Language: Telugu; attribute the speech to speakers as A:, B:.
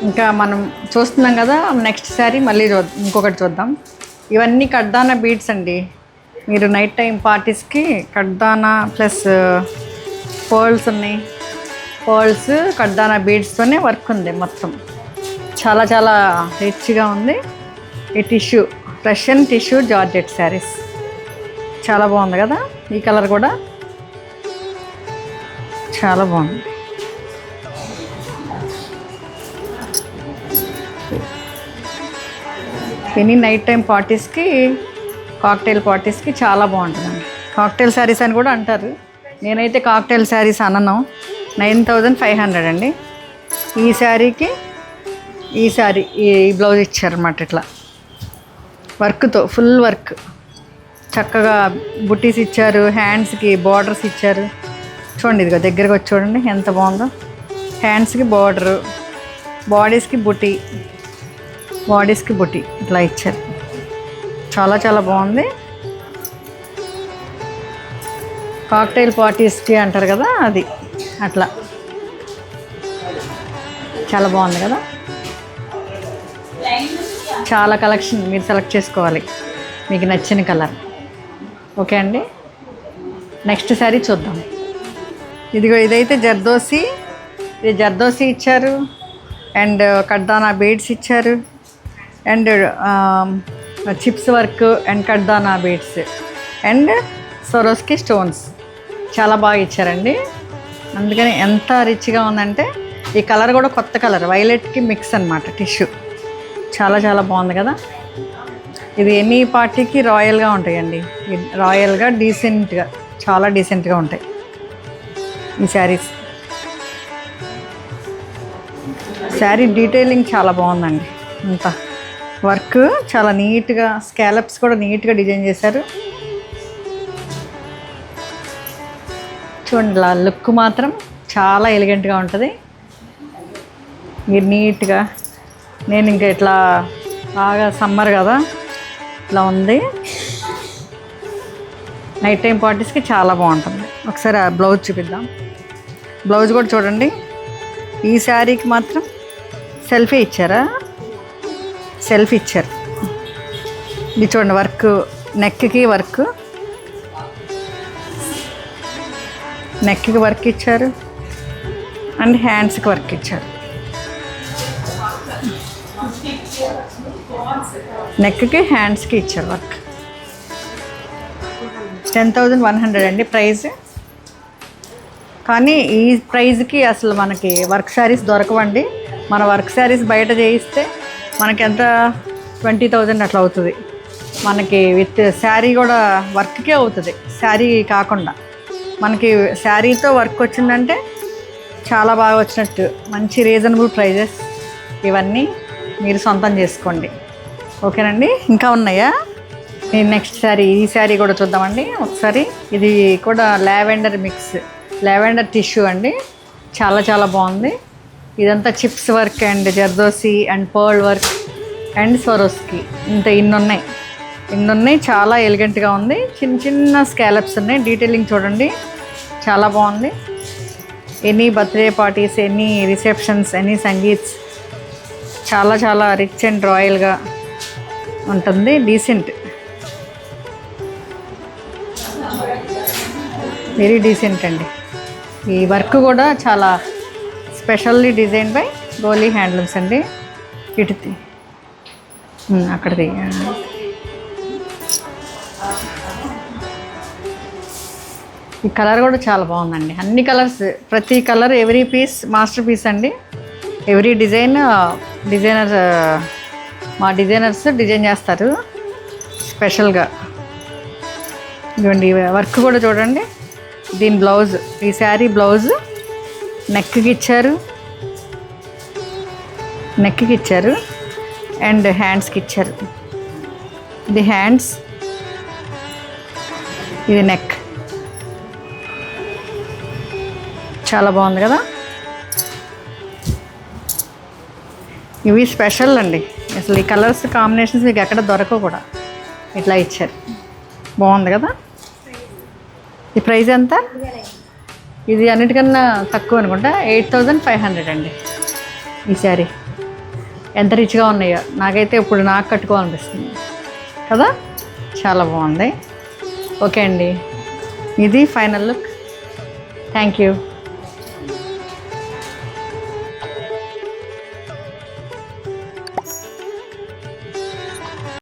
A: ఇంకా మనం చూస్తున్నాం కదా, నెక్స్ట్ శారీ మళ్ళీ ఇంకొకటి చూద్దాం. ఇవన్నీ కడ్దానా బీడ్స్ అండి. మీరు నైట్ టైం పార్టీస్కి కడ్దానా ప్లస్ పర్ల్స్ ఉన్నాయి. పర్ల్స్ కడ్దానా బీడ్స్తోనే వర్క్ ఉంది మొత్తం. చాలా చాలా రిచ్గా ఉంది. ఈ tissue Russian tissue georgette saris చాలా బాగుంది కదా. ఈ కలర్ కూడా చాలా బాగుంది. ఎనీ నైట్ టైం పార్టీస్కి, కాక్టైల్ పార్టీస్కి చాలా బాగుంటుందండి. కాక్టైల్ శారీస్ అని కూడా అంటారు. నేనైతే కాక్టైల్ శారీస్ అనను. 9500 అండి. ఈ శారీకి ఈ శారీ ఈ బ్లౌజ్ ఇచ్చారన్నమాట. ఇట్లా వర్క్తో ఫుల్ వర్క్, చక్కగా బుట్టీస్ ఇచ్చారు. హ్యాండ్స్కి బార్డర్స్ ఇచ్చారు. చూడండి, ఇదిగో దగ్గరకు వచ్చి చూడండి ఎంత బాగుందో. హ్యాండ్స్కి బార్డరు, బాడీస్కి బుటీ, బాడీస్కి బుటీ ఇట్లా ఇచ్చారు. చాలా చాలా బాగుంది. కాక్టైల్ పార్టీస్కి అంటారు కదా, అది అట్లా చాలా బాగుంది కదా. చాలా కలెక్షన్ మీరు సెలెక్ట్ చేసుకోవాలి మీకు నచ్చిన కలర్. ఓకే అండి, నెక్స్ట్ శారీ చూద్దాం. ఇదిగో ఇదైతే జర్దోసి. ఇది జర్దోసి ఇచ్చారు అండ్ కడ్దానా బీడ్స్ ఇచ్చారు అండ్ చిప్స్ వర్క్ అండ్ కడ్దానా బీడ్స్ అండ్ సొరోస్కి స్టోన్స్ చాలా బాగా ఇచ్చారండి. అందుకని ఎంత రిచ్గా ఉందంటే, ఈ కలర్ కూడా కొత్త కలర్, వైలెట్కి మిక్స్ అనమాట. టిష్యూ చాలా చాలా బాగుంది కదా. ఇది ఎనీ పార్టీకి రాయల్గా ఉంటాయండి. రాయల్గా డీసెంట్గా, చాలా డీసెంట్గా ఉంటాయి ఈ శారీస్. శారీ డీటెయిలింగ్ చాలా బాగుందండి. అంతా వర్క్ చాలా నీట్గా, స్కాలప్స్ కూడా నీట్గా డిజైన్ చేశారు. చూడండి, లుక్ మాత్రం చాలా ఎలిగెంట్గా ఉంటుంది. మీరు నీట్గా, నేను ఇంకా ఇట్లా బాగా సమ్మర్ కదా ఇట్లా ఉంది. నైట్ టైం పార్టీస్కి చాలా బాగుంటుంది. ఒకసారి ఆ బ్లౌజ్ చూపిద్దాం. బ్లౌజ్ కూడా చూడండి. ఈ శారీకి మాత్రం సెల్ఫీ ఇచ్చారా, సెల్ఫీ ఇచ్చారు. ఇది చూడండి, వర్క్ నెక్కి వర్క్, నెక్కి వర్క్ ఇచ్చారు అండ్ హ్యాండ్స్కి వర్క్ ఇచ్చారు. నెక్కి హ్యాండ్స్కి ఇచ్చారు వర్క్. 10,100 అండి ప్రైస్. కానీ ఈ ప్రైజ్కి అసలు మనకి వర్క్ శారీస్ దొరకవండి. మన వర్క్ శారీస్ బయట చేయిస్తే మనకి ఎంత 20,000 అట్లా అవుతుంది. మనకి విత్ శారీ కూడా వర్క్కే అవుతుంది. శారీ కాకుండా మనకి శారీతో వర్క్ వచ్చిందంటే చాలా బాగా వచ్చినట్టు. మంచి రీజనబుల్ ప్రైజెస్ ఇవన్నీ మీరు సొంతం చేసుకోండి. ఓకేనండి, ఇంకా ఉన్నాయా? నేను నెక్స్ట్ శారీ, ఈ శారీ కూడా చూద్దామండి ఒకసారి. ఇది కూడా లావెండర్ మిక్స్, లావెండర్ టిష్యూ అండి. చాలా చాలా బాగుంది. ఇదంతా chips work and zardozi and pearl work and Swarovski ఇన్ని ఉన్నాయి. చాలా ఎలిగెంట్గా ఉంది. చిన్న చిన్న స్కాలప్స్ ఉన్నాయి. డీటెయిలింగ్ చూడండి, చాలా బాగుంది. Any birthday parties, any receptions, any sangeets చాలా చాలా రిచ్ అండ్ రాయల్గా ఉంటుంది. డీసెంట్, వెరీ డీసెంట్ అండి. ఈ వర్క్ కూడా చాలా specially design by Goli handlooms అండి. ఇటుది అక్కడిది. ఈ కలర్ కూడా చాలా బాగుందండి. అన్ని కలర్స్, ప్రతి colour every piece masterpiece అండి. ఎవ్రీ మా డిజైనర్స్ డిజైన్ చేస్తారు స్పెషల్గా. ఇదిగోండి వర్క్ కూడా చూడండి. దీని బ్లౌజ్, ఈ శారీ బ్లౌజ్ నెక్కి ఇచ్చారు అండ్ హ్యాండ్స్కి ఇచ్చారు. ఇది హ్యాండ్స్, ఇది నెక్. చాలా బాగుంది కదా. ఇవి స్పెషల్ అండి. అసలు ఈ కలర్స్ కాంబినేషన్స్ మీకు ఎక్కడ దొరకవు కూడా. ఇట్లా ఇచ్చారు, బాగుంది కదా. ఈ ప్రైస్ ఎంత? ఇది అన్నిటికన్నా తక్కువ అనుకుంటా, 8,500 అండి ఈ శారీ. ఎంత రిచ్గా ఉన్నాయో. నాకైతే ఇప్పుడు నాకు కట్టుకోవాలనిపిస్తుంది కదా. చాలా బాగుంది. ఓకే అండి, ఇది ఫైనల్ లుక్. Thank you.